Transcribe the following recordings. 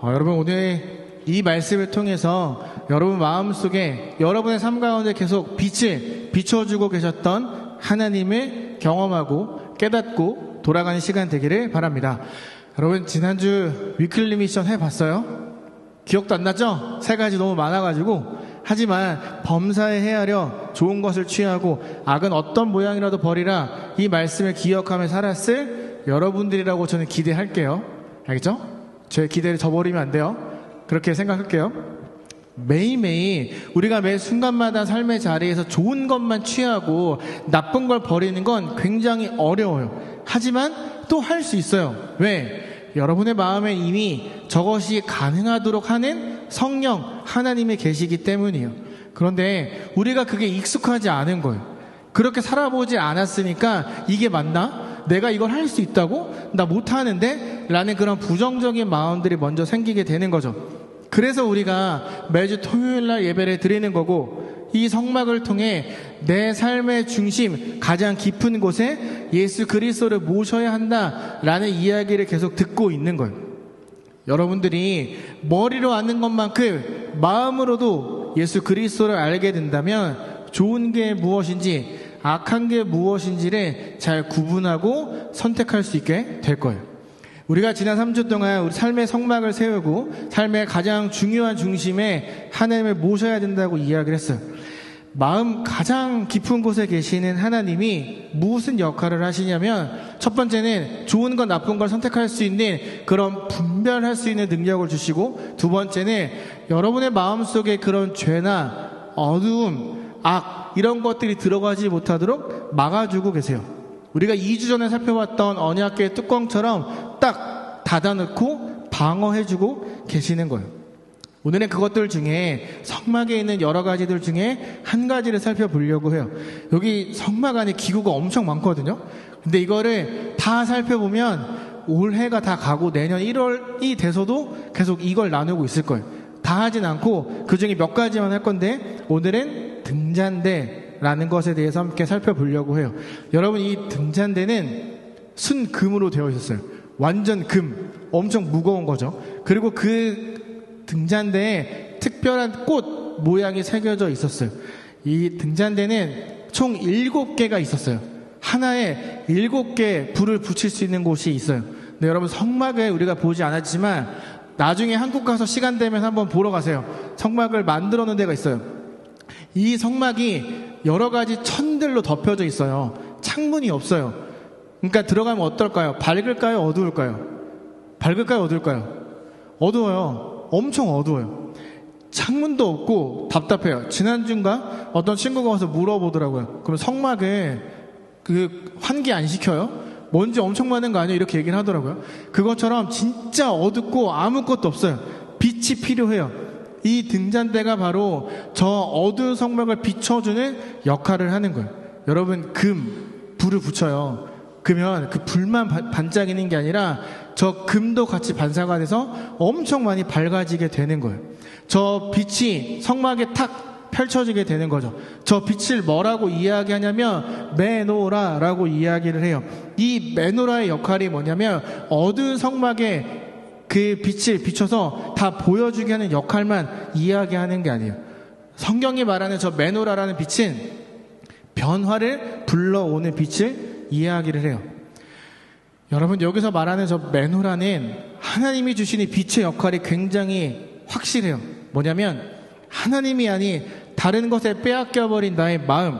여러분 오늘 이 말씀을 통해서 여러분 마음속에 여러분의 삶 가운데 계속 빛을 비춰주고 계셨던 하나님을 경험하고 깨닫고 돌아가는 시간 되기를 바랍니다. 여러분 지난주 위클리 미션 해봤어요? 기억도 안 나죠? 3가지 너무 많아가지고. 하지만 범사에 헤아려 좋은 것을 취하고 악은 어떤 모양이라도 버리라, 이 말씀을 기억하며 살았을 여러분들이라고 저는 기대할게요. 알겠죠? 저의 기대를 저버리면 안 돼요. 그렇게 생각할게요. 매일매일 우리가 매 순간마다 삶의 자리에서 좋은 것만 취하고 나쁜 걸 버리는 건 굉장히 어려워요. 하지만 또 할 수 있어요. 왜? 여러분의 마음에 이미 저것이 가능하도록 하는 성령 하나님이 계시기 때문이에요. 그런데 우리가 그게 익숙하지 않은 거예요. 그렇게 살아보지 않았으니까 이게 맞나? 내가 이걸 할 수 있다고? 나 못하는데? 라는 그런 부정적인 마음들이 먼저 생기게 되는 거죠. 그래서 우리가 매주 토요일날 예배를 드리는 거고, 이 성막을 통해 내 삶의 중심, 가장 깊은 곳에 예수 그리스도를 모셔야 한다라는 이야기를 계속 듣고 있는 거예요. 여러분들이 머리로 아는 것만큼 마음으로도 예수 그리스도를 알게 된다면 좋은 게 무엇인지 악한 게 무엇인지를 잘 구분하고 선택할 수 있게 될 거예요. 우리가 지난 3주 동안 우리 삶의 성막을 세우고 삶의 가장 중요한 중심에 하나님을 모셔야 된다고 이야기를 했어요. 마음 가장 깊은 곳에 계시는 하나님이 무슨 역할을 하시냐면, 첫 번째는 좋은 것 나쁜 걸 선택할 수 있는 그런 분별할 수 있는 능력을 주시고, 두 번째는 여러분의 마음속에 그런 죄나 어두움, 악 이런 것들이 들어가지 못하도록 막아주고 계세요. 우리가 2주 전에 살펴봤던 언약궤의 뚜껑처럼 딱 닫아놓고 방어해주고 계시는 거예요. 오늘은 그것들 중에 성막에 있는 여러 가지들 중에 한 가지를 살펴보려고 해요. 여기 성막 안에 기구가 엄청 많거든요. 근데 이거를 다 살펴보면 올해가 다 가고 내년 1월이 돼서도 계속 이걸 나누고 있을 거예요. 다 하진 않고 그 중에 몇 가지만 할 건데, 오늘은 등잔대라는 것에 대해서 함께 살펴보려고 해요. 여러분, 이 등잔대는 순금으로 되어 있었어요. 완전 금, 엄청 무거운 거죠. 그리고 그 등잔대에 특별한 꽃 모양이 새겨져 있었어요. 이 등잔대는 총 7개가 있었어요. 하나에 7개 불을 붙일 수 있는 곳이 있어요. 근데 여러분, 성막을 우리가 보지 않았지만 나중에 한국 가서 시간 되면 한번 보러 가세요. 성막을 만들어 놓은 데가 있어요. 이 성막이 여러 가지 천들로 덮여져 있어요. 창문이 없어요. 그러니까 들어가면 어떨까요? 밝을까요? 어두울까요? 밝을까요? 어두울까요? 어두워요. 엄청 어두워요. 창문도 없고 답답해요. 지난주인가 어떤 친구가 와서 물어보더라고요. 그럼 성막을 환기 안 시켜요? 먼지 엄청 많은 거 아니에요? 이렇게 얘기를 하더라고요. 그것처럼 진짜 어둡고 아무것도 없어요. 빛이 필요해요. 이 등잔대가 바로 저 어두운 성막을 비춰주는 역할을 하는 거예요. 여러분, 불을 붙여요. 그러면 그 불만 반짝이는 게 아니라 저 금도 같이 반사가 돼서 엄청 많이 밝아지게 되는 거예요. 저 빛이 성막에 탁 펼쳐지게 되는 거죠. 저 빛을 뭐라고 이야기하냐면 메노라라고 이야기를 해요. 이 메노라의 역할이 뭐냐면 어두운 성막에 그 빛을 비춰서 다 보여주게 하는 역할만 이야기하는 게 아니에요. 성경이 말하는 저 메노라라는 빛은 변화를 불러오는 빛을 이야기를 해요. 여러분, 여기서 말하는 저 메노라는 하나님이 주시는 빛의 역할이 굉장히 확실해요. 뭐냐면 하나님이 아닌 다른 것에 빼앗겨버린 나의 마음,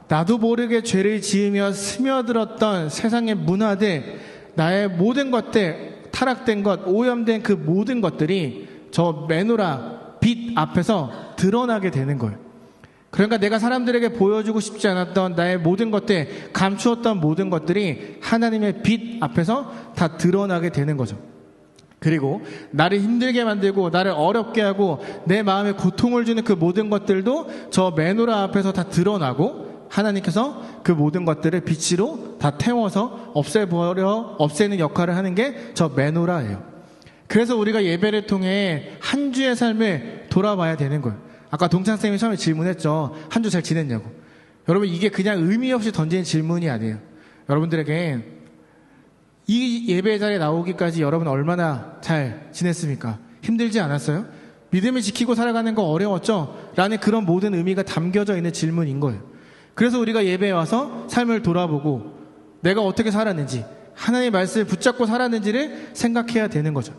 나도 모르게 죄를 지으며 스며들었던 세상의 문화들, 나의 모든 것들, 타락된 것, 오염된 그 모든 것들이 저 메노라 빛 앞에서 드러나게 되는 거예요. 그러니까 내가 사람들에게 보여주고 싶지 않았던 나의 모든 것들, 감추었던 모든 것들이 하나님의 빛 앞에서 다 드러나게 되는 거죠. 그리고 나를 힘들게 만들고 나를 어렵게 하고 내 마음에 고통을 주는 그 모든 것들도 저 메노라 앞에서 다 드러나고, 하나님께서 그 모든 것들을 빛으로 다 태워서 없애는 역할을 하는 게 저 메노라예요. 그래서 우리가 예배를 통해 한 주의 삶을 돌아봐야 되는 거예요. 아까 동창쌤이 처음에 질문했죠. 한 주 잘 지냈냐고. 여러분, 이게 그냥 의미 없이 던지는 질문이 아니에요. 여러분들에게 이 예배 자리에 나오기까지 여러분 얼마나 잘 지냈습니까? 힘들지 않았어요? 믿음을 지키고 살아가는 거 어려웠죠? 라는 그런 모든 의미가 담겨져 있는 질문인 거예요. 그래서 우리가 예배에 와서 삶을 돌아보고 내가 어떻게 살았는지, 하나님의 말씀을 붙잡고 살았는지를 생각해야 되는 거죠.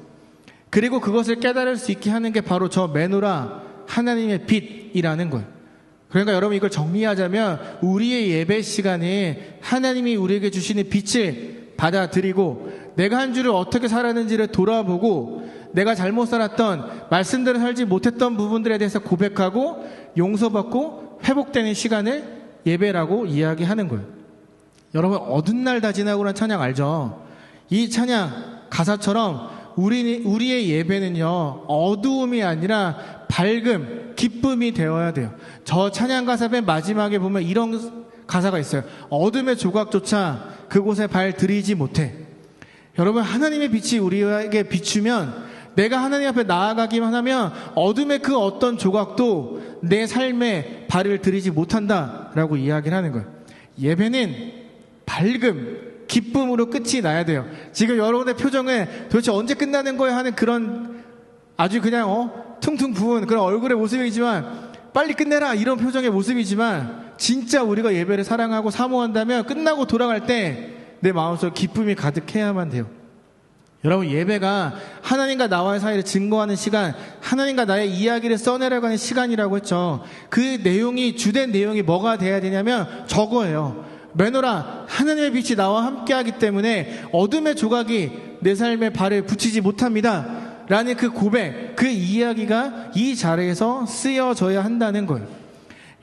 그리고 그것을 깨달을 수 있게 하는 게 바로 저 메노라 하나님의 빛이라는 거예요. 그러니까 여러분, 이걸 정리하자면 우리의 예배 시간에 하나님이 우리에게 주시는 빛을 받아들이고 내가 한 주를 어떻게 살았는지를 돌아보고 내가 잘못 살았던, 말씀대로 살지 못했던 부분들에 대해서 고백하고 용서받고 회복되는 시간을 예배라고 이야기하는 거예요. 여러분, 어두운 날 다 지나고라는 찬양 알죠? 이 찬양 가사처럼 우리의 예배는요, 어두움이 아니라 밝음, 기쁨이 되어야 돼요. 저 찬양 가사 맨 마지막에 보면 이런 가사가 있어요. 어둠의 조각조차 그곳에 발 들이지 못해. 여러분, 하나님의 빛이 우리에게 비추면, 내가 하나님 앞에 나아가기만 하면 어둠의 그 어떤 조각도 내 삶에 발을 들이지 못한다라고 이야기를 하는 거예요. 예배는 밝음, 기쁨으로 끝이 나야 돼요. 지금 여러분의 표정에 도대체 언제 끝나는 거야 하는 그런 아주 그냥 퉁퉁 부은 그런 얼굴의 모습이지만, 빨리 끝내라 이런 표정의 모습이지만, 진짜 우리가 예배를 사랑하고 사모한다면 끝나고 돌아갈 때 내 마음속에 기쁨이 가득해야만 돼요. 여러분, 예배가 하나님과 나와의 사이를 증거하는 시간, 하나님과 나의 이야기를 써내려가는 시간이라고 했죠. 그 내용이, 주된 내용이 뭐가 돼야 되냐면 저거예요. 메노라 하나님의 빛이 나와 함께하기 때문에 어둠의 조각이 내 삶에 발을 붙이지 못합니다 라는 그 고백, 그 이야기가 이 자리에서 쓰여져야 한다는 거예요.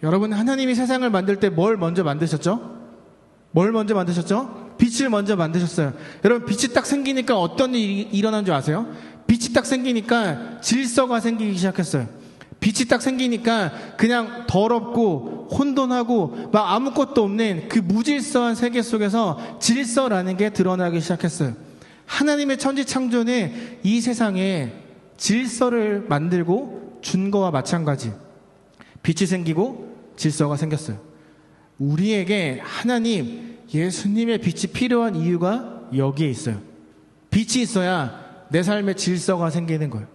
여러분, 하나님이 세상을 만들 때 뭘 먼저 만드셨죠? 뭘 먼저 만드셨죠? 빛을 먼저 만드셨어요. 여러분, 빛이 딱 생기니까 어떤 일이 일어난 줄 아세요? 빛이 딱 생기니까 질서가 생기기 시작했어요. 빛이 딱 생기니까 그냥 더럽고 혼돈하고 막 아무것도 없는 그 무질서한 세계 속에서 질서라는 게 드러나기 시작했어요. 하나님의 천지창조는 이 세상에 질서를 만들고 준 거와 마찬가지. 빛이 생기고 질서가 생겼어요. 우리에게 하나님, 예수님의 빛이 필요한 이유가 여기에 있어요. 빛이 있어야 내 삶에 질서가 생기는 거예요.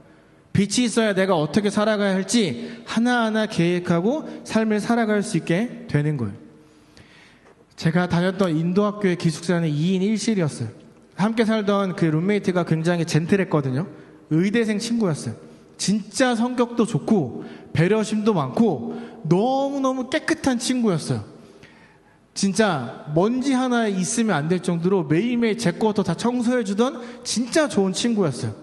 빛이 있어야 내가 어떻게 살아가야 할지 하나하나 계획하고 삶을 살아갈 수 있게 되는 거예요. 제가 다녔던 인도학교의 기숙사는 2인 1실이었어요. 함께 살던 그 룸메이트가 굉장히 젠틀했거든요. 의대생 친구였어요. 진짜 성격도 좋고 배려심도 많고 너무너무 깨끗한 친구였어요. 진짜 먼지 하나 있으면 안 될 정도로 매일매일 제 것도 다 청소해주던 진짜 좋은 친구였어요.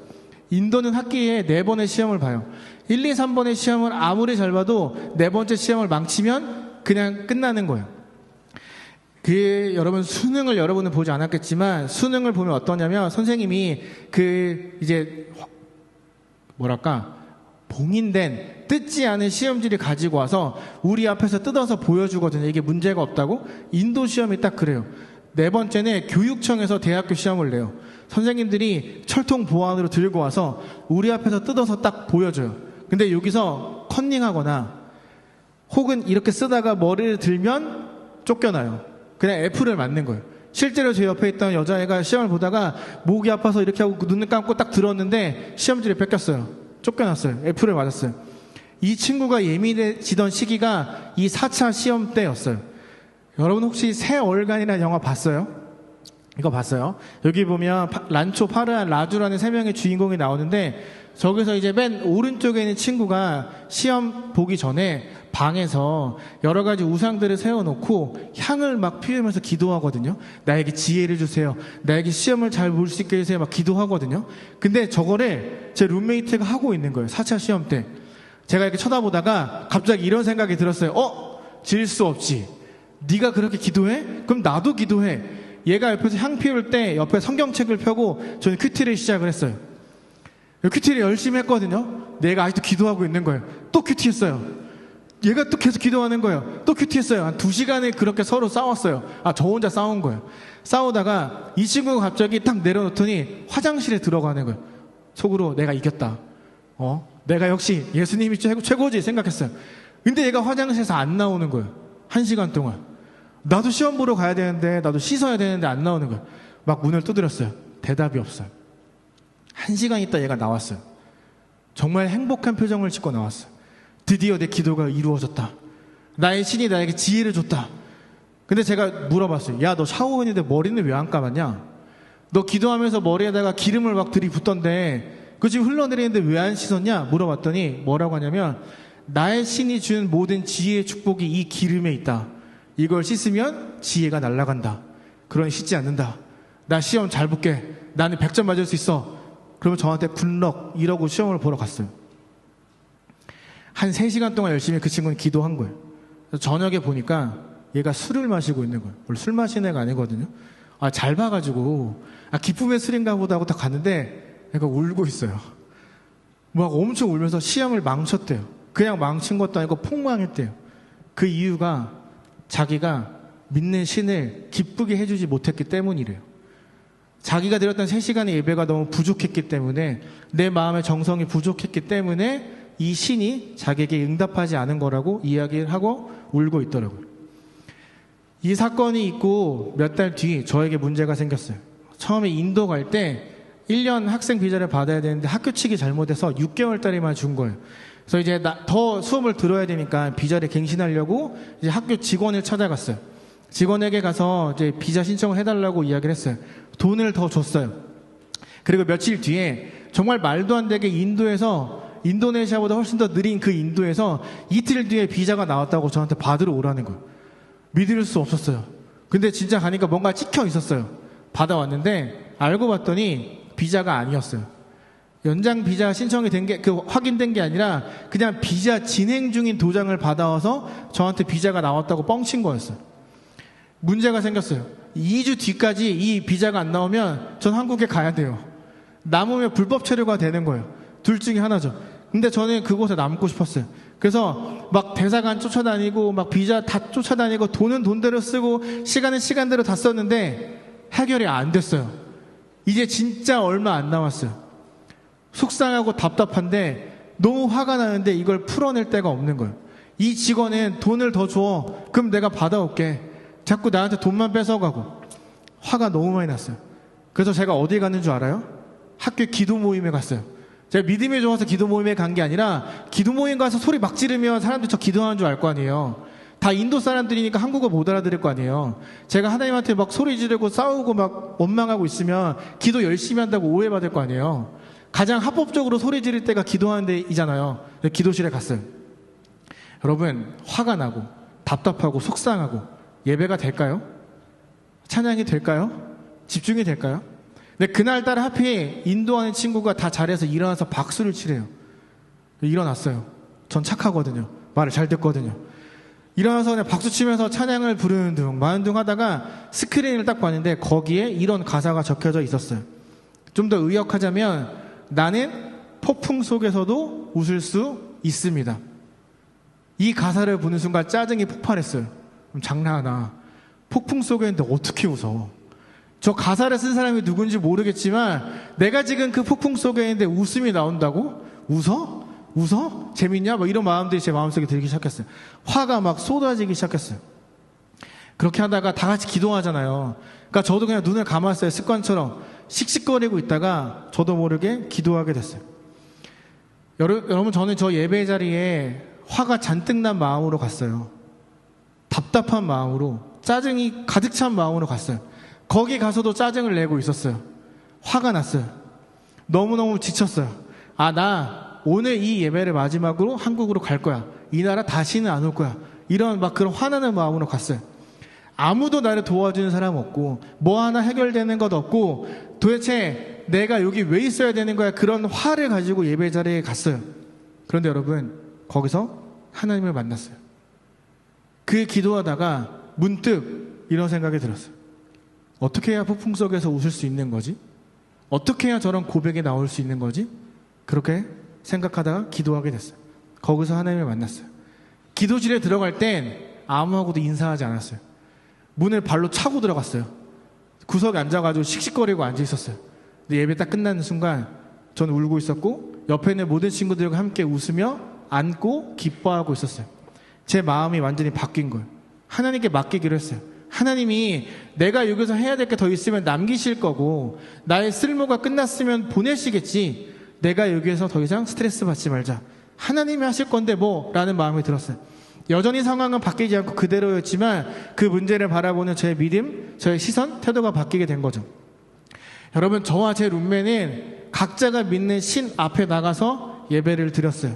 인도는 학기에 4번의 시험을 봐요. 1, 2, 3번의 시험을 아무리 잘 봐도 4번째 시험을 망치면 그냥 끝나는 거예요. 여러분, 수능을 여러분은 보지 않았겠지만 수능을 보면 어떠냐면 선생님이 봉인된 뜯지 않은 시험지를 가지고 와서 우리 앞에서 뜯어서 보여주거든요. 이게 문제가 없다고. 인도 시험이 딱 그래요. 4번째는 교육청에서 대학교 시험을 내요. 선생님들이 철통 보안으로 들고 와서 우리 앞에서 뜯어서 딱 보여줘요. 근데 여기서 컨닝하거나 혹은 이렇게 쓰다가 머리를 들면 쫓겨나요. 그냥 F를 맞는 거예요. 실제로 제 옆에 있던 여자애가 시험을 보다가 목이 아파서 이렇게 하고 눈을 감고 딱 들었는데 시험지를 뺏겼어요. 쫓겨났어요. F를 맞았어요. 이 친구가 예민해지던 시기가 이 4차 시험 때였어요. 여러분, 혹시 새 얼간이라는 영화 봤어요? 이거 봤어요? 여기 보면 란초, 파르안, 라주라는 3명의 주인공이 나오는데, 저기서 이제 맨 오른쪽에 있는 친구가 시험 보기 전에 방에서 여러 가지 우상들을 세워놓고 향을 막 피우면서 기도하거든요. 나에게 지혜를 주세요. 나에게 시험을 잘 볼 수 있게 해주세요. 막 기도하거든요. 근데 저거를 제 룸메이트가 하고 있는 거예요. 4차 시험 때. 제가 이렇게 쳐다보다가 갑자기 이런 생각이 들었어요. 질 수 없지. 네가 그렇게 기도해? 그럼 나도 기도해. 얘가 옆에서 향 피울 때 옆에 성경책을 펴고 저는 큐티를 시작을 했어요. 큐티를 열심히 했거든요. 내가 아직도 기도하고 있는 거예요. 또 큐티했어요. 얘가 또 계속 기도하는 거예요. 또 큐티했어요. 한 2시간을 그렇게 서로 싸웠어요. 저 혼자 싸운 거예요. 싸우다가 이 친구가 갑자기 딱 내려놓더니 화장실에 들어가는 거예요. 속으로 내가 이겼다. 내가 역시 예수님이 최고지 생각했어요. 근데 얘가 화장실에서 안 나오는 거예요. 1시간 동안. 나도 시험 보러 가야 되는데, 나도 씻어야 되는데 안 나오는 거예요. 막 문을 두드렸어요. 대답이 없어요. 1시간 있다 얘가 나왔어요. 정말 행복한 표정을 짓고 나왔어요. 드디어 내 기도가 이루어졌다. 나의 신이 나에게 지혜를 줬다. 근데 제가 물어봤어요. 야, 너 샤워했는데 머리는 왜 안 감았냐? 너 기도하면서 머리에다가 기름을 막 들이붓던데 그 지금 흘러내리는데 왜 안 씻었냐? 물어봤더니 뭐라고 하냐면, 나의 신이 준 모든 지혜의 축복이 이 기름에 있다. 이걸 씻으면 지혜가 날아간다. 그러니 씻지 않는다. 나 시험 잘 볼게. 나는 100점 맞을 수 있어. 그러면 저한테 굿럭 이러고 시험을 보러 갔어요. 한 3시간 동안 열심히 그 친구는 기도한 거예요. 그래서 저녁에 보니까 얘가 술을 마시고 있는 거예요. 원래 술 마시는 애가 아니거든요. 잘 봐가지고 기쁨의 술인가 보다 하고 딱 갔는데 얘가 울고 있어요. 막 엄청 울면서 시험을 망쳤대요. 그냥 망친 것도 아니고 폭망했대요. 그 이유가 자기가 믿는 신을 기쁘게 해주지 못했기 때문이래요. 자기가 드렸던 3시간의 예배가 너무 부족했기 때문에, 내 마음의 정성이 부족했기 때문에 이 신이 자기에게 응답하지 않은 거라고 이야기를 하고 울고 있더라고요. 이 사건이 있고 몇 달 뒤 저에게 문제가 생겼어요. 처음에 인도 갈 때 1년 학생 비자를 받아야 되는데 학교 측이 잘못해서 6개월짜리만 준 거예요. 그래서 이제 더 수업을 들어야 되니까 비자를 갱신하려고 이제 학교 직원을 찾아갔어요. 직원에게 가서 이제 비자 신청을 해달라고 이야기를 했어요. 돈을 더 줬어요. 그리고 며칠 뒤에 정말 말도 안 되게 인도네시아보다 훨씬 더 느린 그 인도에서 이틀 뒤에 비자가 나왔다고 저한테 받으러 오라는 거예요. 믿을 수 없었어요. 근데 진짜 가니까 뭔가 찍혀 있었어요. 받아왔는데 알고 봤더니 비자가 아니었어요. 연장 비자 신청이 된 게, 확인된 게 아니라 그냥 비자 진행 중인 도장을 받아와서 저한테 비자가 나왔다고 뻥친 거였어요. 문제가 생겼어요. 2주 뒤까지 이 비자가 안 나오면 전 한국에 가야 돼요. 남으면 불법 체류가 되는 거예요. 둘 중에 하나죠. 근데 저는 그곳에 남고 싶었어요. 그래서 막 대사관 쫓아다니고 막 비자 다 쫓아다니고 돈은 돈대로 쓰고 시간은 시간대로 다 썼는데 해결이 안 됐어요. 이제 진짜 얼마 안 남았어요. 속상하고 답답한데 너무 화가 나는데 이걸 풀어낼 데가 없는 거예요. 이 직원은 돈을 더 줘. 그럼 내가 받아올게. 자꾸 나한테 돈만 뺏어가고. 화가 너무 많이 났어요. 그래서 제가 어디 갔는 줄 알아요? 학교 기도 모임에 갔어요. 제가 믿음이 좋아서 기도 모임에 간 게 아니라 기도 모임 가서 소리 막 지르면 사람들이 저 기도하는 줄 알 거 아니에요. 다 인도 사람들이니까 한국어 못 알아들을 거 아니에요. 제가 하나님한테 막 소리 지르고 싸우고 막 원망하고 있으면 기도 열심히 한다고 오해받을 거 아니에요. 가장 합법적으로 소리 지를 때가 기도하는 데이잖아요. 기도실에 갔어요. 여러분, 화가 나고 답답하고 속상하고 예배가 될까요? 찬양이 될까요? 집중이 될까요? 근데 그날따라 하필 인도하는 친구가 다 잘해서 일어나서 박수를 치래요. 일어났어요. 전 착하거든요. 말을 잘 듣거든요. 일어나서 그냥 박수 치면서 찬양을 부르는 둥 마는 둥 하다가 스크린을 딱 봤는데 거기에 이런 가사가 적혀져 있었어요. 좀 더 의역하자면, 나는 폭풍 속에서도 웃을 수 있습니다. 이 가사를 보는 순간 짜증이 폭발했어요. 장난하나. 폭풍 속에 있는데 어떻게 웃어? 저 가사를 쓴 사람이 누군지 모르겠지만 내가 지금 그 폭풍 속에 있는데 웃음이 나온다고? 웃어? 웃어? 재밌냐? 막 이런 마음들이 제 마음속에 들기 시작했어요. 화가 막 쏟아지기 시작했어요. 그렇게 하다가 다 같이 기도하잖아요. 그러니까 저도 그냥 눈을 감았어요. 습관처럼 씩씩거리고 있다가 저도 모르게 기도하게 됐어요. 여러분, 저는 저 예배 자리에 화가 잔뜩 난 마음으로 갔어요. 답답한 마음으로, 짜증이 가득 찬 마음으로 갔어요. 거기 가서도 짜증을 내고 있었어요. 화가 났어요. 너무너무 지쳤어요. 나 오늘 이 예배를 마지막으로 한국으로 갈 거야. 이 나라 다시는 안 올 거야. 이런 막 그런 화나는 마음으로 갔어요. 아무도 나를 도와주는 사람 없고 뭐 하나 해결되는 것 없고 도대체 내가 여기 왜 있어야 되는 거야. 그런 화를 가지고 예배 자리에 갔어요. 그런데 여러분, 거기서 하나님을 만났어요. 그 기도하다가 문득 이런 생각이 들었어요. 어떻게 해야 폭풍 속에서 웃을 수 있는 거지? 어떻게 해야 저런 고백이 나올 수 있는 거지? 그렇게 생각하다가 기도하게 됐어요. 거기서 하나님을 만났어요. 기도실에 들어갈 땐 아무하고도 인사하지 않았어요. 문을 발로 차고 들어갔어요. 구석에 앉아가지고 씩씩거리고 앉아있었어요. 근데 예배 딱 끝나는 순간 전 울고 있었고 옆에 있는 모든 친구들과 함께 웃으며 안고 기뻐하고 있었어요. 제 마음이 완전히 바뀐 거예요. 하나님께 맡기기로 했어요. 하나님이 내가 여기서 해야 될 게 더 있으면 남기실 거고 나의 쓸모가 끝났으면 보내시겠지. 내가 여기에서 더 이상 스트레스 받지 말자. 하나님이 하실 건데 뭐 라는 마음이 들었어요. 여전히 상황은 바뀌지 않고 그대로였지만 그 문제를 바라보는 저의 믿음, 저의 시선, 태도가 바뀌게 된 거죠. 여러분, 저와 제 룸메는 각자가 믿는 신 앞에 나가서 예배를 드렸어요.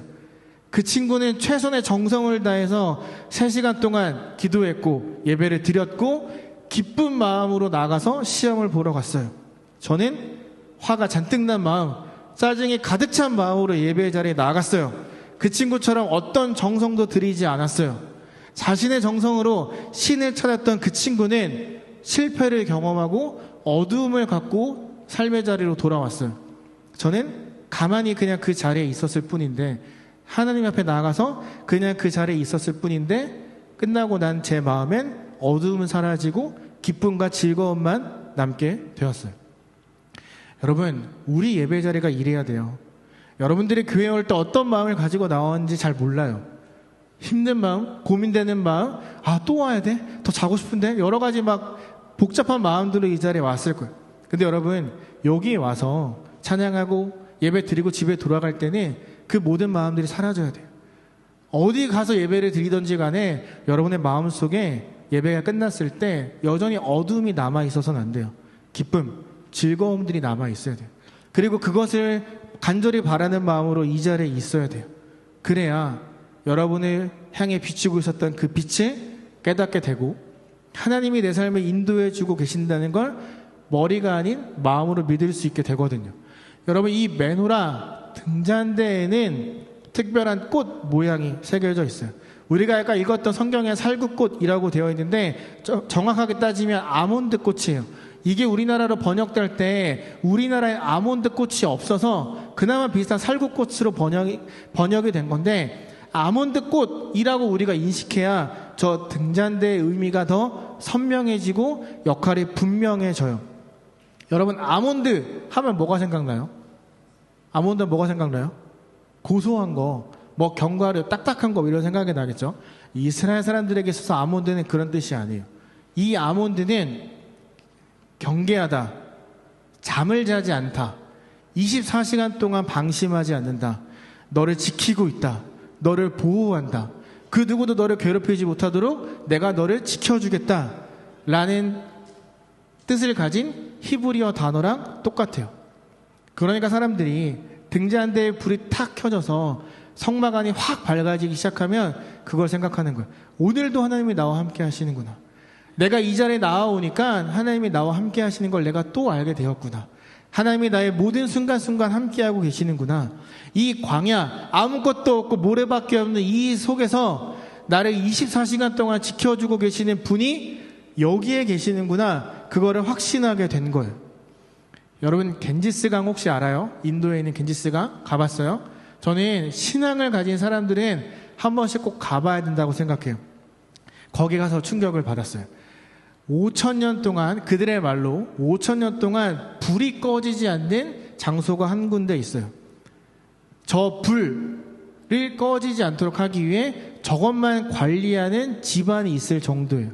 그 친구는 최선의 정성을 다해서 3시간 동안 기도했고 예배를 드렸고 기쁜 마음으로 나가서 시험을 보러 갔어요. 저는 화가 잔뜩 난 마음, 짜증이 가득 찬 마음으로 예배 자리에 나갔어요. 그 친구처럼 어떤 정성도 들이지 않았어요. 자신의 정성으로 신을 찾았던 그 친구는 실패를 경험하고 어두움을 갖고 삶의 자리로 돌아왔어요. 저는 가만히 그냥 그 자리에 있었을 뿐인데, 하나님 앞에 나가서 그냥 그 자리에 있었을 뿐인데, 끝나고 난 제 마음엔 어두움은 사라지고 기쁨과 즐거움만 남게 되었어요. 여러분, 우리 예배 자리가 이래야 돼요. 여러분들이 교회에 올 때 어떤 마음을 가지고 나왔는지 잘 몰라요. 힘든 마음, 고민되는 마음, 또 와야 돼? 더 자고 싶은데? 여러 가지 막 복잡한 마음들로 이 자리에 왔을 거예요. 근데 여러분, 여기에 와서 찬양하고 예배 드리고 집에 돌아갈 때는 그 모든 마음들이 사라져야 돼요. 어디 가서 예배를 드리든지 간에 여러분의 마음 속에 예배가 끝났을 때 여전히 어두움이 남아있어서는 안 돼요. 기쁨, 즐거움들이 남아있어야 돼요. 그리고 그것을 간절히 바라는 마음으로 이 자리에 있어야 돼요. 그래야 여러분을 향해 비추고 있었던 그 빛을 깨닫게 되고 하나님이 내 삶을 인도해 주고 계신다는 걸 머리가 아닌 마음으로 믿을 수 있게 되거든요. 여러분, 이 메노라 등잔대에는 특별한 꽃 모양이 새겨져 있어요. 우리가 아까 읽었던 성경에 살구꽃이라고 되어 있는데 정확하게 따지면 아몬드 꽃이에요. 이게 우리나라로 번역될 때 우리나라에 아몬드 꽃이 없어서 그나마 비슷한 살구꽃으로 번역이 된 건데, 아몬드 꽃이라고 우리가 인식해야 저 등잔대의 의미가 더 선명해지고 역할이 분명해져요. 여러분, 아몬드 하면 뭐가 생각나요? 아몬드 뭐가 생각나요? 고소한 거, 뭐 견과류, 딱딱한 거, 이런 생각이 나겠죠. 이스라엘 사람들에게 있어서 아몬드는 그런 뜻이 아니에요. 이 아몬드는 경계하다, 잠을 자지 않다, 24시간 동안 방심하지 않는다, 너를 지키고 있다, 너를 보호한다, 그 누구도 너를 괴롭히지 못하도록 내가 너를 지켜주겠다 라는 뜻을 가진 히브리어 단어랑 똑같아요. 그러니까 사람들이 등잔대에 불이 탁 켜져서 성막안이 확 밝아지기 시작하면 그걸 생각하는 거예요. 오늘도 하나님이 나와 함께 하시는구나. 내가 이 자리에 나와오니까 하나님이 나와 함께 하시는 걸 내가 또 알게 되었구나. 하나님이 나의 모든 순간순간 함께하고 계시는구나. 이 광야, 아무것도 없고 모래밖에 없는 이 속에서 나를 24시간 동안 지켜주고 계시는 분이 여기에 계시는구나. 그거를 확신하게 된 거예요. 여러분, 겐지스강 혹시 알아요? 인도에 있는 겐지스강 가봤어요? 저는 신앙을 가진 사람들은 한 번씩 꼭 가봐야 된다고 생각해요. 거기 가서 충격을 받았어요. 5,000년 동안, 그들의 말로 5,000년 동안 불이 꺼지지 않는 장소가 한 군데 있어요. 저 불을 꺼지지 않도록 하기 위해 저것만 관리하는 집안이 있을 정도예요.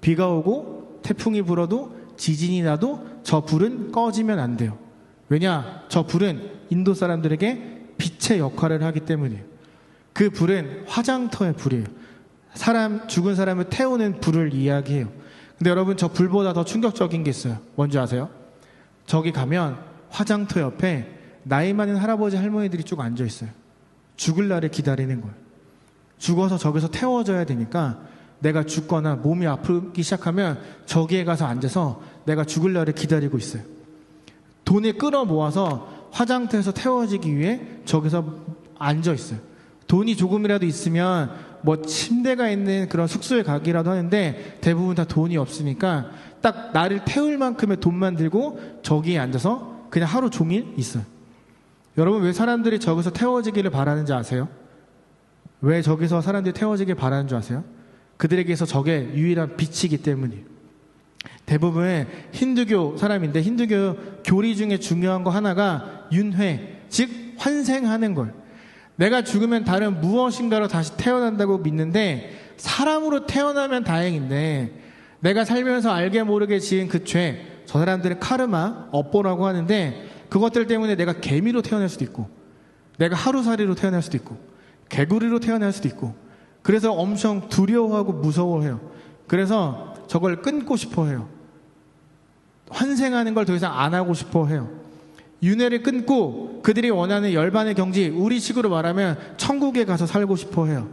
비가 오고 태풍이 불어도 지진이 나도 저 불은 꺼지면 안 돼요. 왜냐? 저 불은 인도 사람들에게 빛의 역할을 하기 때문이에요. 그 불은 화장터의 불이에요. 죽은 사람을 태우는 불을 이야기해요. 근데 여러분, 저 불보다 더 충격적인 게 있어요. 뭔지 아세요? 저기 가면 화장터 옆에 나이 많은 할아버지 할머니들이 쭉 앉아 있어요. 죽을 날을 기다리는 거예요. 죽어서 저기서 태워져야 되니까 내가 죽거나 몸이 아프기 시작하면 저기에 가서 앉아서 내가 죽을 날을 기다리고 있어요. 돈을 끌어 모아서 화장터에서 태워지기 위해 저기서 앉아 있어요. 돈이 조금이라도 있으면 뭐 침대가 있는 그런 숙소에 가기라도 하는데 대부분 다 돈이 없으니까 딱 나를 태울 만큼의 돈만 들고 저기에 앉아서 그냥 하루 종일 있어요. 여러분, 왜 사람들이 저기서 태워지기를 바라는지 아세요? 왜 저기서 사람들이 태워지길 바라는 줄 아세요? 그들에게서 저게 유일한 빛이기 때문이에요. 대부분 힌두교 사람인데 힌두교 교리 중에 중요한 거 하나가 윤회, 즉 환생하는 걸. 내가 죽으면 다른 무엇인가로 다시 태어난다고 믿는데, 사람으로 태어나면 다행인데 내가 살면서 알게 모르게 지은 그 죄, 저 사람들은 카르마, 업보라고 하는데 그것들 때문에 내가 개미로 태어날 수도 있고 내가 하루살이로 태어날 수도 있고 개구리로 태어날 수도 있고 그래서 엄청 두려워하고 무서워해요. 그래서 저걸 끊고 싶어 해요. 환생하는 걸 더 이상 안 하고 싶어 해요. 윤회를 끊고 그들이 원하는 열반의 경지, 우리식으로 말하면 천국에 가서 살고 싶어 해요.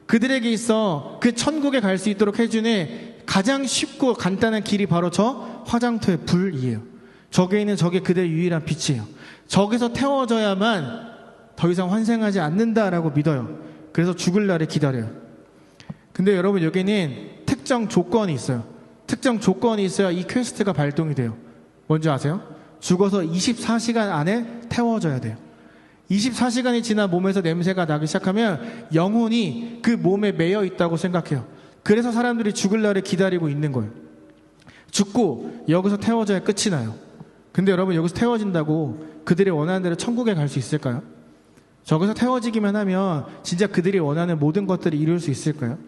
그들에게 있어 그 천국에 갈 수 있도록 해주는 가장 쉽고 간단한 길이 바로 저 화장터의 불이에요. 저기에 있는 저게 그들의 유일한 빛이에요. 저기서 태워져야만 더 이상 환생하지 않는다라고 믿어요. 그래서 죽을 날을 기다려요. 근데 여러분, 여기는 특정 조건이 있어요. 특정 조건이 있어야 이 퀘스트가 발동이 돼요. 뭔지 아세요? 죽어서 24시간 안에 태워져야 돼요. 24시간이 지나 몸에서 냄새가 나기 시작하면 영혼이 그 몸에 매여 있다고 생각해요. 그래서 사람들이 죽을 날을 기다리고 있는 거예요. 죽고 여기서 태워져야 끝이 나요. 근데 여러분, 여기서 태워진다고 그들이 원하는 대로 천국에 갈 수 있을까요? 저기서 태워지기만 하면 진짜 그들이 원하는 모든 것들을 이룰 수 있을까요?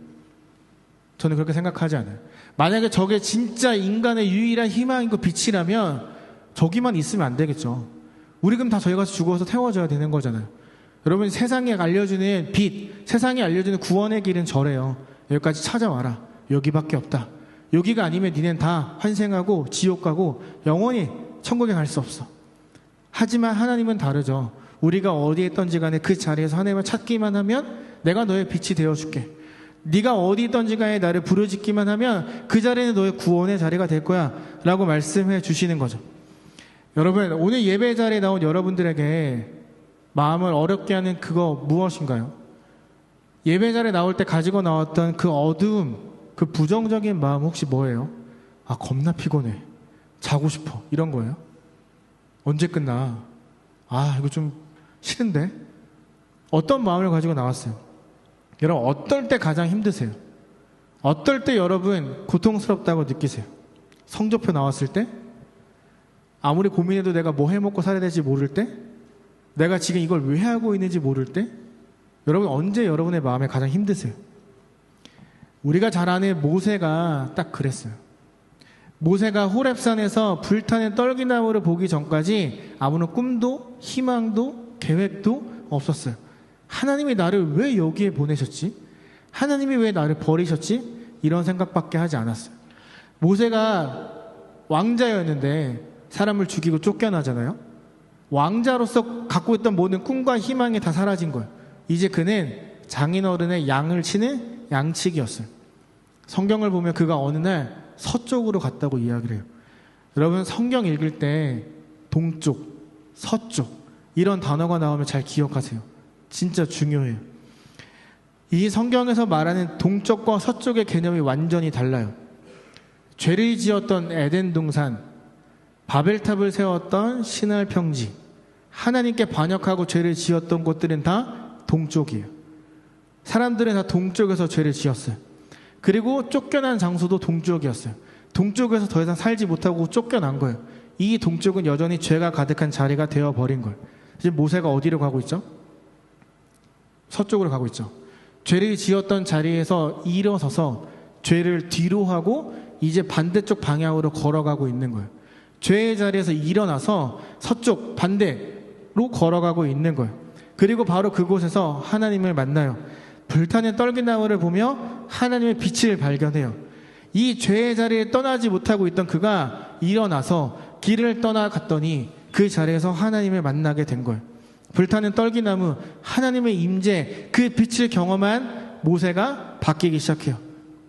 저는 그렇게 생각하지 않아요. 만약에 저게 진짜 인간의 유일한 희망이고 빛이라면 저기만 있으면 안 되겠죠. 우리 그럼 다 저희 가서 죽어서 태워져야 되는 거잖아요. 여러분, 세상에 알려주는 빛, 세상에 알려주는 구원의 길은 저래요. 여기까지 찾아와라. 여기밖에 없다. 여기가 아니면 니넨 다 환생하고 지옥 가고 영원히 천국에 갈 수 없어. 하지만 하나님은 다르죠. 우리가 어디에 있던지 간에 그 자리에서 하나님을 찾기만 하면 내가 너의 빛이 되어줄게. 네가 어디 있던지 간에 나를 부르짖기만 하면 그 자리는 너의 구원의 자리가 될 거야 라고 말씀해 주시는 거죠. 여러분, 오늘 예배 자리에 나온 여러분들에게 마음을 어렵게 하는 그거 무엇인가요? 예배 자리에 나올 때 가지고 나왔던 그 어두움, 그 부정적인 마음 혹시 뭐예요? 아, 겁나 피곤해. 자고 싶어. 이런 거예요? 언제 끝나? 아, 이거 좀 싫은데? 어떤 마음을 가지고 나왔어요? 여러분, 어떨 때 가장 힘드세요? 어떨 때 여러분 고통스럽다고 느끼세요? 성적표 나왔을 때? 아무리 고민해도 내가 뭐 해먹고 살아야 될지 모를 때? 내가 지금 이걸 왜 하고 있는지 모를 때? 여러분, 언제 여러분의 마음에 가장 힘드세요? 우리가 잘 아는 모세가 딱 그랬어요. 모세가 호렙산에서 불타는 떨기나무를 보기 전까지 아무런 꿈도 희망도 계획도 없었어요. 하나님이 나를 왜 여기에 보내셨지? 하나님이 왜 나를 버리셨지? 이런 생각밖에 하지 않았어요. 모세가 왕자였는데 사람을 죽이고 쫓겨나잖아요. 왕자로서 갖고 있던 모든 꿈과 희망이 다 사라진 거예요. 이제 그는 장인어른의 양을 치는 양치기였어요. 성경을 보면 그가 어느 날 서쪽으로 갔다고 이야기를 해요. 여러분, 성경 읽을 때 동쪽, 서쪽 이런 단어가 나오면 잘 기억하세요. 진짜 중요해요. 이 성경에서 말하는 동쪽과 서쪽의 개념이 완전히 달라요. 죄를 지었던 에덴 동산, 바벨탑을 세웠던 신할 평지, 하나님께 반역하고 죄를 지었던 곳들은 다 동쪽이에요. 사람들은 다 동쪽에서 죄를 지었어요. 그리고 쫓겨난 장소도 동쪽이었어요. 동쪽에서 더 이상 살지 못하고 쫓겨난 거예요. 이 동쪽은 여전히 죄가 가득한 자리가 되어버린 거예요. 지금 모세가 어디로 가고 있죠? 서쪽으로 가고 있죠. 죄를 지었던 자리에서 일어서서 죄를 뒤로 하고 이제 반대쪽 방향으로 걸어가고 있는 거예요. 죄의 자리에서 일어나서 서쪽 반대로 걸어가고 있는 거예요. 그리고 바로 그곳에서 하나님을 만나요. 불타는 떨기나무를 보며 하나님의 빛을 발견해요. 이 죄의 자리에 떠나지 못하고 있던 그가 일어나서 길을 떠나갔더니 그 자리에서 하나님을 만나게 된 거예요. 불타는 떨기나무, 하나님의 임재, 그 빛을 경험한 모세가 바뀌기 시작해요.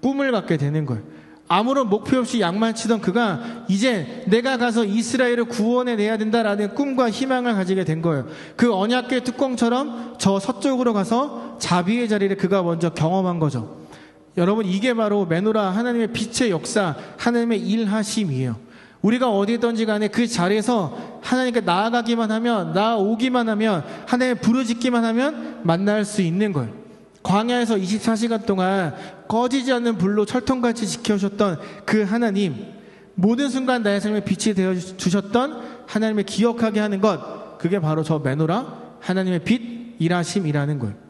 꿈을 갖게 되는 거예요. 아무런 목표 없이 양만치던 그가 이제 내가 가서 이스라엘을 구원해내야 된다라는 꿈과 희망을 가지게 된 거예요. 그 언약궤 뚜껑처럼 저 서쪽으로 가서 자비의 자리를 그가 먼저 경험한 거죠. 여러분, 이게 바로 메노라, 하나님의 빛의 역사, 하나님의 일하심이에요. 우리가 어디든지 간에 그 자리에서 하나님께 나아가기만 하면, 나아오기만 하면, 하나님을 부르짖기만 하면 만날 수 있는 거예요. 광야에서 24시간 동안 꺼지지 않는 불로 철통같이 지켜주셨던 그 하나님, 모든 순간 나의 삶에 빛이 되어주셨던 하나님을 기억하게 하는 것, 그게 바로 저 메노라, 하나님의 빛, 일하심이라는 거예요.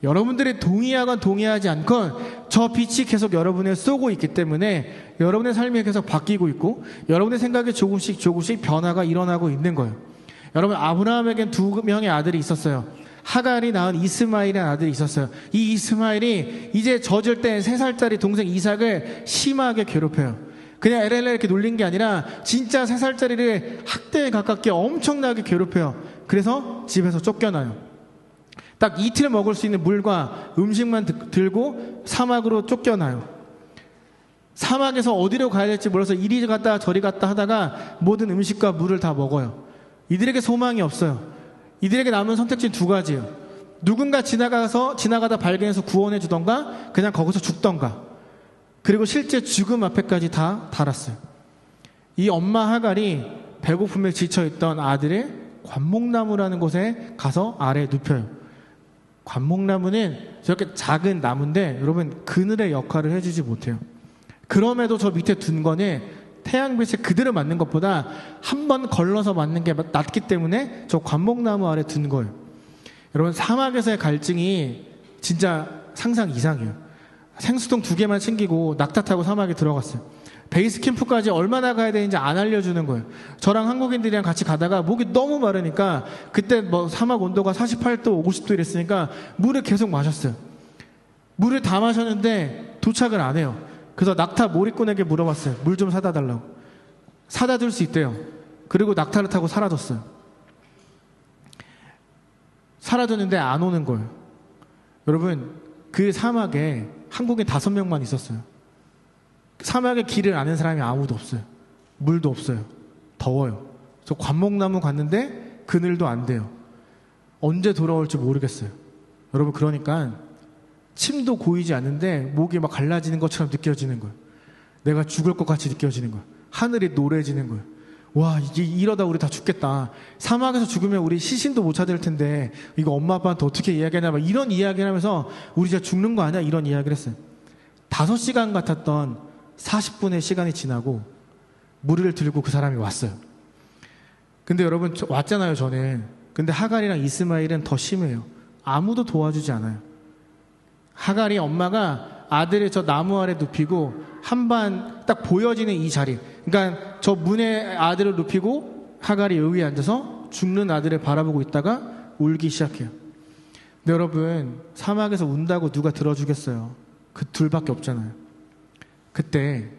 여러분들이 동의하건 동의하지 않건 저 빛이 계속 여러분을 쏘고 있기 때문에 여러분의 삶이 계속 바뀌고 있고 여러분의 생각에 조금씩 변화가 일어나고 있는 거예요. 여러분, 아브라함에겐 2명의 아들이 있었어요. 하갈이 낳은 이스마엘이라는 아들이 있었어요. 이 이스마엘이 이제 젖을 때 3살짜리 동생 이삭을 심하게 괴롭혀요. 그냥 LLL 이렇게 놀린 게 아니라 진짜 3살짜리를 학대에 가깝게 엄청나게 괴롭혀요. 그래서 집에서 쫓겨나요. 딱 이틀 먹을 수 있는 물과 음식만 들고 사막으로 쫓겨나요. 사막에서 어디로 가야 될지 몰라서 이리 갔다 저리 갔다 하다가 모든 음식과 물을 다 먹어요. 이들에게 소망이 없어요. 이들에게 남은 선택지는 2가지예요. 누군가 지나가다 발견해서 구원해 주던가 그냥 거기서 죽던가. 그리고 실제 죽음 앞에까지 다 달았어요. 이 엄마 하갈이 배고픔에 지쳐있던 아들을 관목나무라는 곳에 가서 아래에 눕혀요. 관목나무는 저렇게 작은 나무인데 여러분 그늘의 역할을 해주지 못해요. 그럼에도 저 밑에 둔 거는 태양빛에 그대로 맞는 것보다 한 번 걸러서 맞는 게 낫기 때문에 저 관목나무 아래 둔 거예요. 여러분 사막에서의 갈증이 진짜 상상 이상이에요. 생수통 2개만 챙기고 낙타 타고 사막에 들어갔어요. 베이스 캠프까지 얼마나 가야 되는지 안 알려주는 거예요. 저랑 한국인들이랑 같이 가다가 목이 너무 마르니까 그때 뭐 사막 온도가 48도 50도 이랬으니까 물을 계속 마셨어요. 물을 다 마셨는데 도착을 안 해요. 그래서 낙타 몰입꾼에게 물어봤어요. 물 좀 사다 달라고. 사다 줄 수 있대요. 그리고 낙타를 타고 사라졌어요. 사라졌는데 안 오는 거예요. 여러분 그 사막에 한국인 5명만 있었어요. 사막의 길을 아는 사람이 아무도 없어요. 물도 없어요. 더워요. 저 관목나무 갔는데 그늘도 안 돼요. 언제 돌아올지 모르겠어요. 여러분 그러니까 침도 고이지 않는데 목이 막 갈라지는 것처럼 느껴지는 거예요. 내가 죽을 것 같이 느껴지는 거예요. 하늘이 노래지는 거예요. 와 이게 이러다 우리 다 죽겠다. 사막에서 죽으면 우리 시신도 못 찾을 텐데 이거 엄마 아빠한테 어떻게 이야기하냐 막 이런 이야기를 하면서 우리 진짜 죽는 거 아니야? 이런 이야기를 했어요. 5시간 같았던 40분의 시간이 지나고 물을 들고 그 사람이 왔어요. 근데 여러분 왔잖아요 저는. 근데 하갈이랑 이스마엘은 더 심해요. 아무도 도와주지 않아요. 하갈이 엄마가 아들을 저 나무 아래 눕히고 한반 딱 보여지는 이 자리, 그러니까 저 문에 아들을 눕히고 하갈이 여기에 앉아서 죽는 아들을 바라보고 있다가 울기 시작해요. 근데 여러분 사막에서 운다고 누가 들어주겠어요? 그 둘밖에 없잖아요. 그때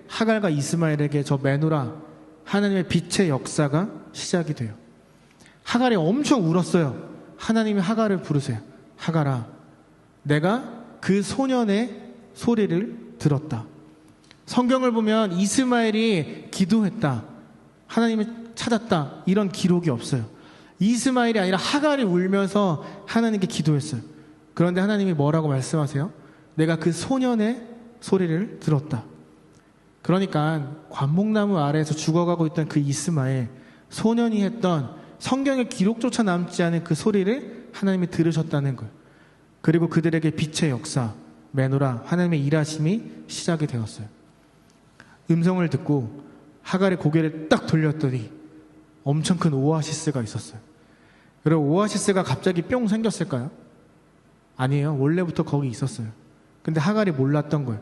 하갈과 이스마엘에게 저 메노라 하나님의 빛의 역사가 시작이 돼요. 하갈이 엄청 울었어요. 하나님이 하갈을 부르세요. 하갈아, 내가 그 소년의 소리를 들었다. 성경을 보면 이스마엘이 기도했다, 하나님을 찾았다, 이런 기록이 없어요. 이스마엘이 아니라 하갈이 울면서 하나님께 기도했어요. 그런데 하나님이 뭐라고 말씀하세요? 내가 그 소년의 소리를 들었다. 그러니까 관목나무 아래에서 죽어가고 있던 그 이스마엘, 소년이 했던 성경의 기록조차 남지 않은 그 소리를 하나님이 들으셨다는 거예요. 그리고 그들에게 빛의 역사, 메노라, 하나님의 일하심이 시작이 되었어요. 음성을 듣고 하갈의 고개를 딱 돌렸더니 엄청 큰 오아시스가 있었어요. 여러분 오아시스가 갑자기 뿅 생겼을까요? 아니에요. 원래부터 거기 있었어요. 근데 하갈이 몰랐던 거예요.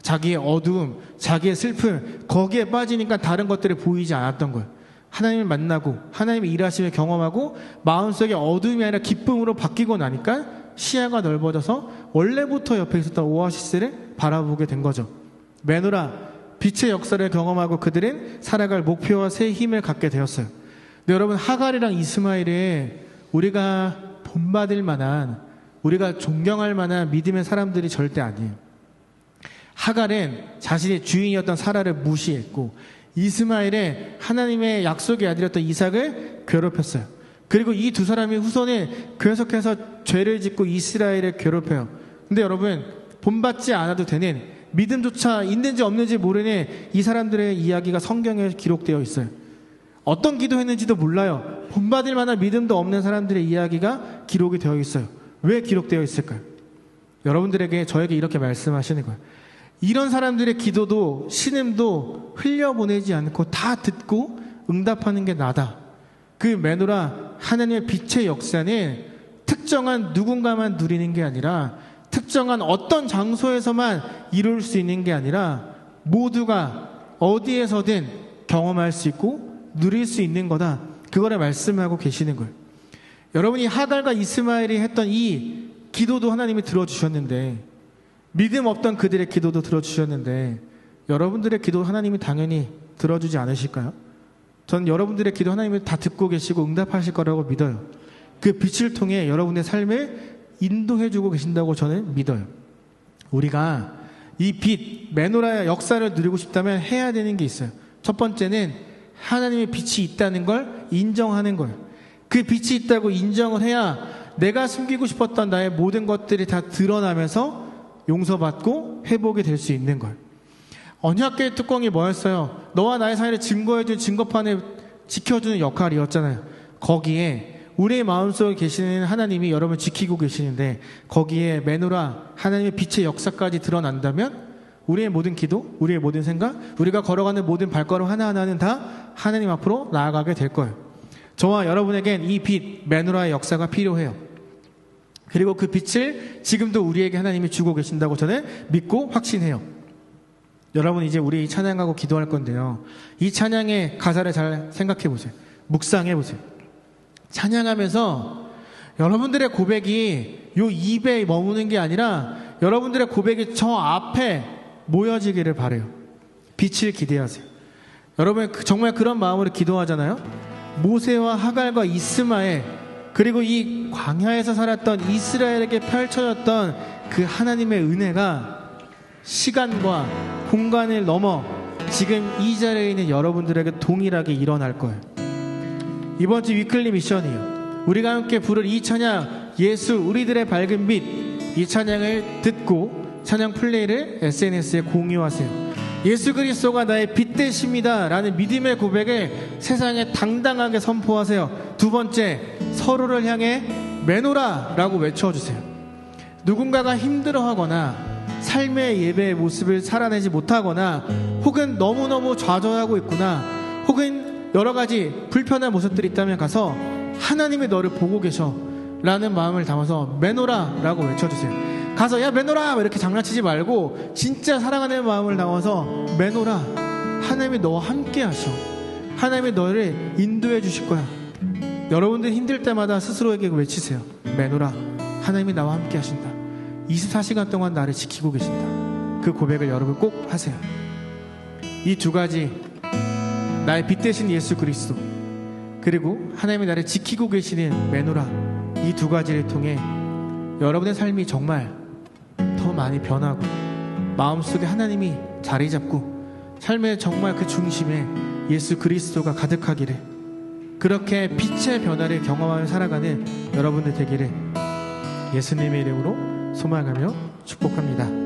자기의 어두움, 자기의 슬픔, 거기에 빠지니까 다른 것들이 보이지 않았던 거예요. 하나님을 만나고 하나님의 일하심을 경험하고 마음속에 어두움이 아니라 기쁨으로 바뀌고 나니까 시야가 넓어져서 원래부터 옆에 있었던 오아시스를 바라보게 된 거죠. 메노라, 빛의 역사를 경험하고 그들은 살아갈 목표와 새 힘을 갖게 되었어요. 근데 여러분 하갈이랑 이스마엘은 우리가 본받을 만한, 우리가 존경할 만한 믿음의 사람들이 절대 아니에요. 하갈은 자신의 주인이었던 사라를 무시했고 이스마엘은 하나님의 약속의 아들이었던 이삭을 괴롭혔어요. 그리고 이 두 사람이 후손은 계속해서 죄를 짓고 이스라엘을 괴롭혀요. 근데 여러분 본받지 않아도 되는, 믿음조차 있는지 없는지 모르는 이 사람들의 이야기가 성경에 기록되어 있어요. 어떤 기도했는지도 몰라요. 본받을 만한 믿음도 없는 사람들의 이야기가 기록이 되어 있어요. 왜 기록되어 있을까요? 여러분들에게, 저에게 이렇게 말씀하시는 거예요. 이런 사람들의 기도도 신음도 흘려보내지 않고 다 듣고 응답하는 게 나다. 그 메노라, 하나님의 빛의 역사는 특정한 누군가만 누리는 게 아니라, 특정한 어떤 장소에서만 이룰 수 있는 게 아니라 모두가 어디에서든 경험할 수 있고 누릴 수 있는 거다. 그거를 말씀하고 계시는 거예요. 여러분이 하갈과 이스마엘이 했던 이 기도도 하나님이 들어주셨는데, 믿음 없던 그들의 기도도 들어주셨는데, 여러분들의 기도 하나님이 당연히 들어주지 않으실까요? 저는 여러분들의 기도 하나님이 다 듣고 계시고 응답하실 거라고 믿어요. 그 빛을 통해 여러분의 삶을 인도해주고 계신다고 저는 믿어요. 우리가 이 빛, 메노라의 역사를 누리고 싶다면 해야 되는 게 있어요. 첫 번째는 하나님의 빛이 있다는 걸 인정하는 거예요. 그 빛이 있다고 인정을 해야 내가 숨기고 싶었던 나의 모든 것들이 다 드러나면서 용서받고 회복이 될 수 있는 거예요. 언약궤의 뚜껑이 뭐였어요? 너와 나의 사이를 증거해준 증거판을 지켜주는 역할이었잖아요. 거기에 우리의 마음속에 계시는 하나님이 여러분을 지키고 계시는데, 거기에 메노라 하나님의 빛의 역사까지 드러난다면 우리의 모든 기도, 우리의 모든 생각, 우리가 걸어가는 모든 발걸음 하나하나는 다 하나님 앞으로 나아가게 될 거예요. 저와 여러분에겐 이 빛, 메노라의 역사가 필요해요. 그리고 그 빛을 지금도 우리에게 하나님이 주고 계신다고 저는 믿고 확신해요. 여러분, 이제 우리 찬양하고 기도할 건데요, 이 찬양의 가사를 잘 생각해 보세요. 묵상해 보세요. 찬양하면서 여러분들의 고백이 요 입에 머무는 게 아니라 여러분들의 고백이 저 앞에 모여지기를 바라요. 빛을 기대하세요. 여러분, 정말 그런 마음으로 기도하잖아요. 모세와 하갈과 이스마엘, 그리고 이 광야에서 살았던 이스라엘에게 펼쳐졌던 그 하나님의 은혜가 시간과 공간을 넘어 지금 이 자리에 있는 여러분들에게 동일하게 일어날 거예요. 이번 주 위클리 미션이에요. 우리가 함께 부를 이 찬양, 예수 우리들의 밝은 빛, 이 찬양을 듣고 찬양 플레이를 SNS에 공유하세요. 예수 그리스도가 나의 빛 되십니다 라는 믿음의 고백을 세상에 당당하게 선포하세요. 두 번째, 서로를 향해 메노라 라고 외쳐주세요. 누군가가 힘들어하거나 삶의 예배의 모습을 살아내지 못하거나, 혹은 너무너무 좌절하고 있구나, 혹은 여러가지 불편한 모습들이 있다면 가서 하나님이 너를 보고 계셔 라는 마음을 담아서 메노라 라고 외쳐주세요. 가서 야 메노라 이렇게 장난치지 말고 진짜 사랑하는 마음을 담아서 메노라, 하나님이 너와 함께 하셔, 하나님이 너를 인도해 주실 거야. 여러분들 힘들 때마다 스스로에게 외치세요. 메노라, 하나님이 나와 함께 하신다. 24시간 동안 나를 지키고 계신다. 그 고백을 여러분 꼭 하세요. 이 두 가지, 나의 빛 되신 예수 그리스도, 그리고 하나님이 나를 지키고 계시는 메노라, 이 두 가지를 통해 여러분의 삶이 정말 더 많이 변하고 마음속에 하나님이 자리 잡고 삶의 정말 그 중심에 예수 그리스도가 가득하기를, 그렇게 빛의 변화를 경험하며 살아가는 여러분들 되기를 예수님의 이름으로 소망하며 축복합니다.